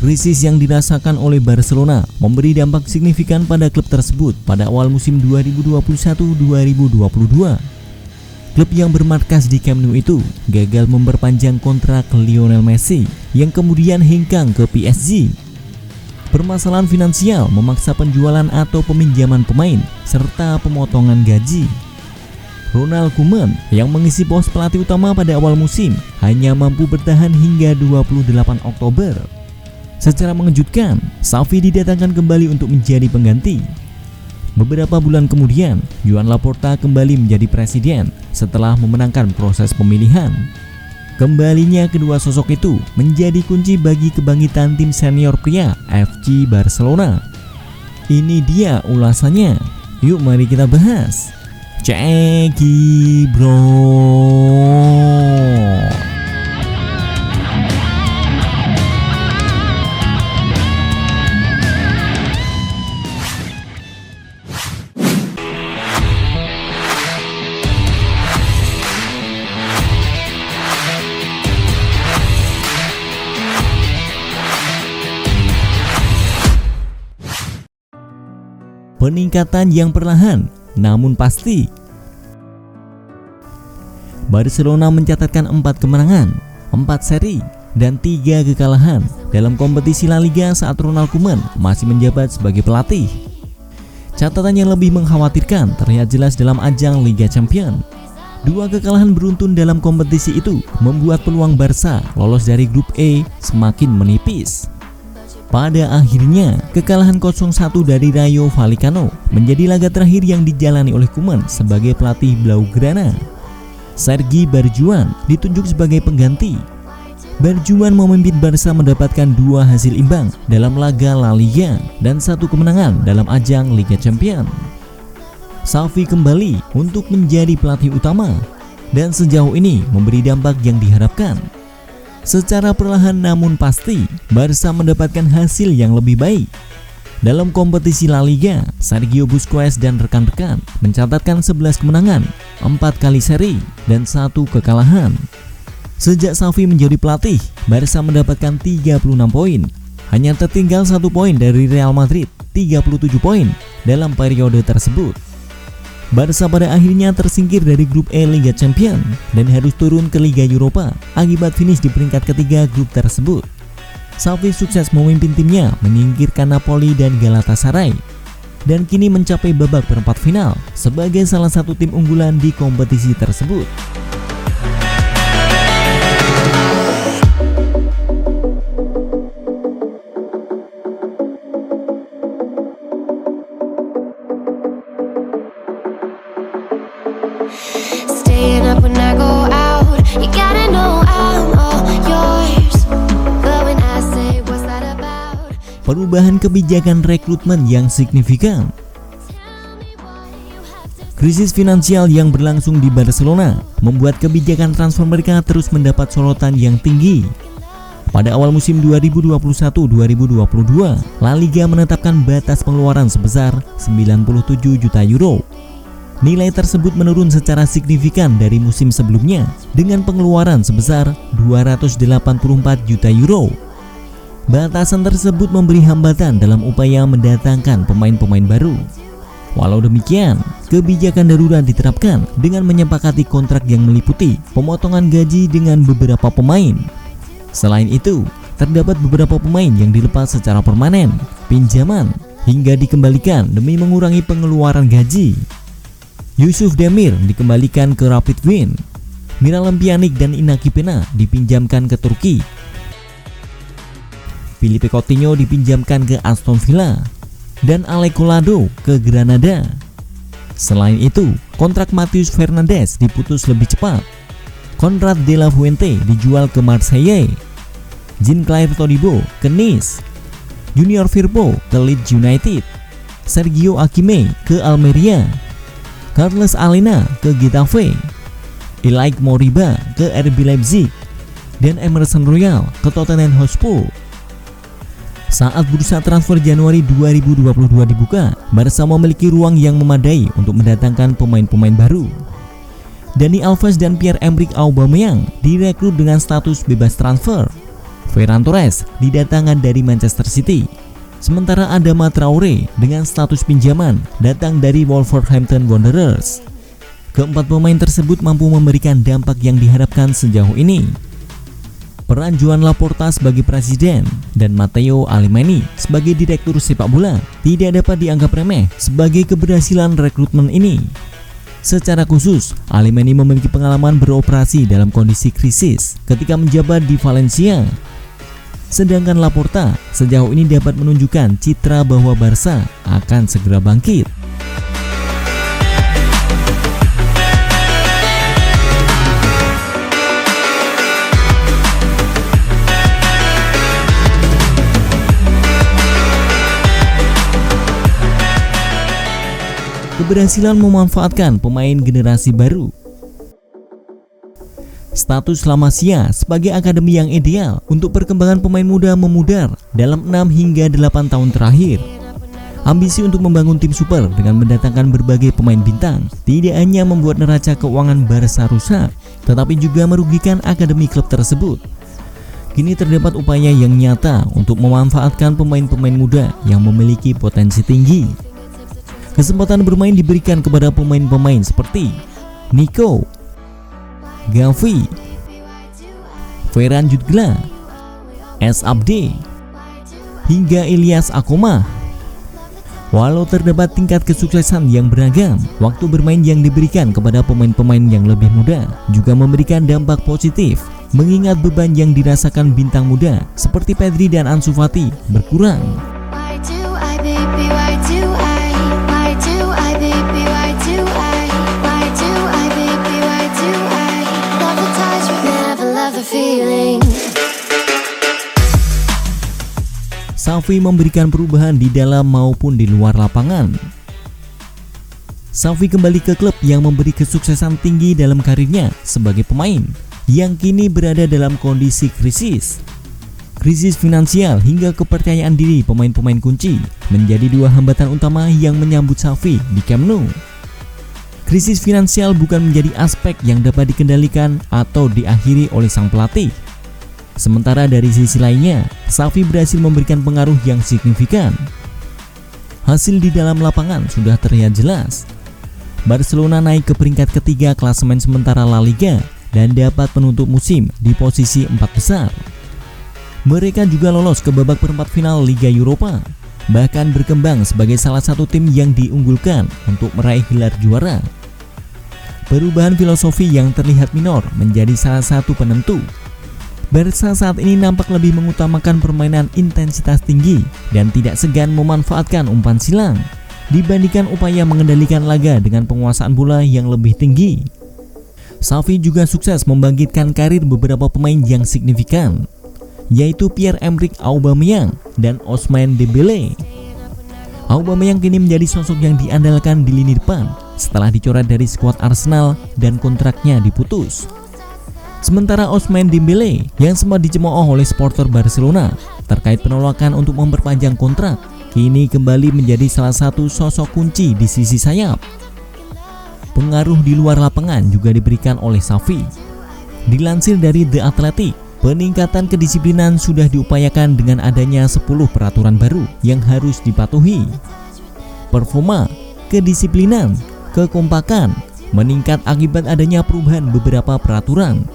Krisis yang dirasakan oleh Barcelona memberi dampak signifikan pada klub tersebut pada awal musim 2021-2022. Klub yang bermarkas di Camp Nou itu gagal memperpanjang kontrak Lionel Messi yang kemudian hengkang ke PSG. Permasalahan finansial memaksa penjualan atau peminjaman pemain serta pemotongan gaji. Ronald Koeman yang mengisi pos pelatih utama pada awal musim hanya mampu bertahan hingga 28 Oktober. Secara mengejutkan, Xavi didatangkan kembali untuk menjadi pengganti. Beberapa bulan kemudian, Joan Laporta kembali menjadi presiden setelah memenangkan proses pemilihan. Kembalinya kedua sosok itu menjadi kunci bagi kebangkitan tim senior pria FC Barcelona. Ini dia ulasannya. Yuk mari kita bahas. Ceki bro. Peningkatan yang perlahan namun pasti. Barcelona mencatatkan 4 kemenangan, 4 seri, dan 3 kekalahan dalam kompetisi La Liga saat Ronald Koeman masih menjabat sebagai pelatih. Catatan yang lebih mengkhawatirkan terlihat jelas dalam ajang Liga Champions. 2 kekalahan beruntun dalam kompetisi itu membuat peluang Barca lolos dari grup E semakin menipis. Pada akhirnya, kekalahan 0-1 dari Rayo Vallecano menjadi laga terakhir yang dijalani oleh Koeman sebagai pelatih Blaugrana. Sergi Barjuan ditunjuk sebagai pengganti. Barjuan memimpin Barca mendapatkan 2 hasil imbang dalam laga La Liga dan 1 kemenangan dalam ajang Liga Champions. Xavi kembali untuk menjadi pelatih utama dan sejauh ini memberi dampak yang diharapkan. Secara perlahan namun pasti, Barca mendapatkan hasil yang lebih baik. Dalam kompetisi La Liga, Sergio Busquets dan rekan-rekan mencatatkan 11 kemenangan, 4 kali seri, dan 1 kekalahan. Sejak Xavi menjadi pelatih, Barca mendapatkan 36 poin. Hanya tertinggal 1 poin dari Real Madrid, 37 poin dalam periode tersebut. Barca pada akhirnya tersingkir dari grup E Liga Champions dan harus turun ke Liga Eropa akibat finish di peringkat ketiga grup tersebut. Xavi sukses memimpin timnya menyingkirkan Napoli dan Galatasaray dan kini mencapai babak perempat final sebagai salah satu tim unggulan di kompetisi tersebut. Perubahan kebijakan rekrutmen yang signifikan. Krisis finansial yang berlangsung di Barcelona membuat kebijakan transfer mereka terus mendapat sorotan yang tinggi. Pada awal musim 2021-2022, La Liga menetapkan batas pengeluaran sebesar 97 juta euro. Nilai tersebut menurun secara signifikan dari musim sebelumnya dengan pengeluaran sebesar 284 juta euro. Batasan tersebut memberi hambatan dalam upaya mendatangkan pemain-pemain baru. Walau demikian, kebijakan darurat diterapkan dengan menyepakati kontrak yang meliputi pemotongan gaji dengan beberapa pemain. Selain itu, terdapat beberapa pemain yang dilepas secara permanen, pinjaman, hingga dikembalikan demi mengurangi pengeluaran gaji. Yusuf Demir dikembalikan ke Rapid Wien. Miralem Pjanic dan Inaki Pena dipinjamkan ke Turki. Philippe Coutinho dipinjamkan ke Aston Villa dan Alec Collado ke Granada. Selain itu, kontrak Matheus Fernandes diputus lebih cepat. Konrad de la Fuente dijual ke Marseille. Jean-Claire Todibo ke Nice. Junior Firpo ke Leeds United. Sergio Akime ke Almeria. Carles Alena ke Getafe. Ilaik Moriba ke RB Leipzig dan Emerson Royal ke Tottenham Hotspur. Saat bursa transfer Januari 2022 dibuka, Barca memiliki ruang yang memadai untuk mendatangkan pemain-pemain baru. Dani Alves dan Pierre-Emerick Aubameyang direkrut dengan status bebas transfer. Ferran Torres didatangkan dari Manchester City. Sementara Adama Traore dengan status pinjaman datang dari Wolverhampton Wanderers. Keempat pemain tersebut mampu memberikan dampak yang diharapkan sejauh ini. Peran Joan Laporta sebagai presiden dan Matteo Alemany sebagai direktur sepak bola tidak dapat dianggap remeh sebagai keberhasilan rekrutmen ini. Secara khusus, Alemany memiliki pengalaman beroperasi dalam kondisi krisis ketika menjabat di Valencia. Sedangkan Laporta sejauh ini dapat menunjukkan citra bahwa Barca akan segera bangkit. Keberhasilan memanfaatkan pemain generasi baru. Status La Masia sebagai akademi yang ideal untuk perkembangan pemain muda memudar dalam 6 hingga 8 tahun terakhir. Ambisi untuk membangun tim super dengan mendatangkan berbagai pemain bintang tidak hanya membuat neraca keuangan Barca rusak, tetapi juga merugikan akademi klub tersebut. Kini terdapat upaya yang nyata untuk memanfaatkan pemain-pemain muda yang memiliki potensi tinggi. Kesempatan bermain diberikan kepada pemain-pemain seperti Nico, Gavi, Ferran Jutgla, S. Abde, hingga Elias Akoma. Walau terdapat tingkat kesuksesan yang beragam, waktu bermain yang diberikan kepada pemain-pemain yang lebih muda juga memberikan dampak positif, mengingat beban yang dirasakan bintang muda seperti Pedri dan Ansu Fati berkurang. Xavi memberikan perubahan di dalam maupun di luar lapangan. Xavi kembali ke klub yang memberi kesuksesan tinggi dalam karirnya sebagai pemain yang kini berada dalam kondisi krisis. Krisis finansial hingga kepercayaan diri pemain-pemain kunci menjadi dua hambatan utama yang menyambut Xavi di Camp Nou. Krisis finansial bukan menjadi aspek yang dapat dikendalikan atau diakhiri oleh sang pelatih. Sementara dari sisi lainnya, Xavi berhasil memberikan pengaruh yang signifikan. Hasil di dalam lapangan sudah terlihat jelas. Barcelona naik ke peringkat ketiga klasemen sementara La Liga dan dapat menutup musim di posisi 4 besar. Mereka juga lolos ke babak perempat final Liga Eropa, bahkan berkembang sebagai salah satu tim yang diunggulkan untuk meraih gelar juara. Perubahan filosofi yang terlihat minor menjadi salah satu penentu. Barca saat ini nampak lebih mengutamakan permainan intensitas tinggi dan tidak segan memanfaatkan umpan silang dibandingkan upaya mengendalikan laga dengan penguasaan bola yang lebih tinggi. Xavi juga sukses membangkitkan karir beberapa pemain yang signifikan, yaitu Pierre-Emerick Aubameyang dan Ousmane Dembélé. Aubameyang kini menjadi sosok yang diandalkan di lini depan setelah dicoret dari skuad Arsenal dan kontraknya diputus. Sementara Ousmane Dembélé yang sempat dicemooh oleh supporter Barcelona terkait penolakan untuk memperpanjang kontrak, kini kembali menjadi salah satu sosok kunci di sisi sayap. Pengaruh di luar lapangan juga diberikan oleh Xavi. Dilansir dari The Athletic, peningkatan kedisiplinan sudah diupayakan dengan adanya 10 peraturan baru yang harus dipatuhi. Performa, kedisiplinan, kekompakan meningkat akibat adanya perubahan beberapa peraturan.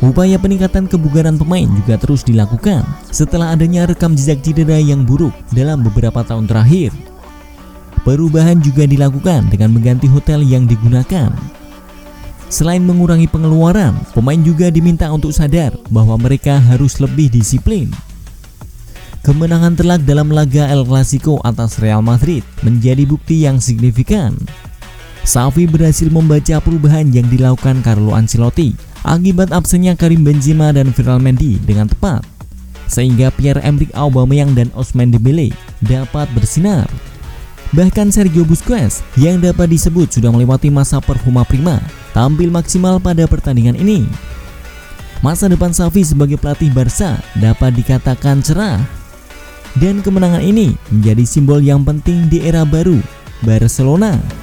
Upaya peningkatan kebugaran pemain juga terus dilakukan setelah adanya rekam jejak cedera yang buruk dalam beberapa tahun terakhir. Perubahan juga dilakukan dengan mengganti hotel yang digunakan. Selain mengurangi pengeluaran, pemain juga diminta untuk sadar bahwa mereka harus lebih disiplin. Kemenangan telak dalam laga El Clasico atas Real Madrid menjadi bukti yang signifikan. Xavi berhasil membaca perubahan yang dilakukan Carlo Ancelotti akibat absennya Karim Benzema dan Ferland Mendy dengan tepat, sehingga Pierre-Emerick Aubameyang dan Ousmane Dembélé dapat bersinar. Bahkan Sergio Busquets yang dapat disebut sudah melewati masa performa prima tampil maksimal pada pertandingan ini. Masa depan Xavi sebagai pelatih Barca dapat dikatakan cerah, dan kemenangan ini menjadi simbol yang penting di era baru Barcelona.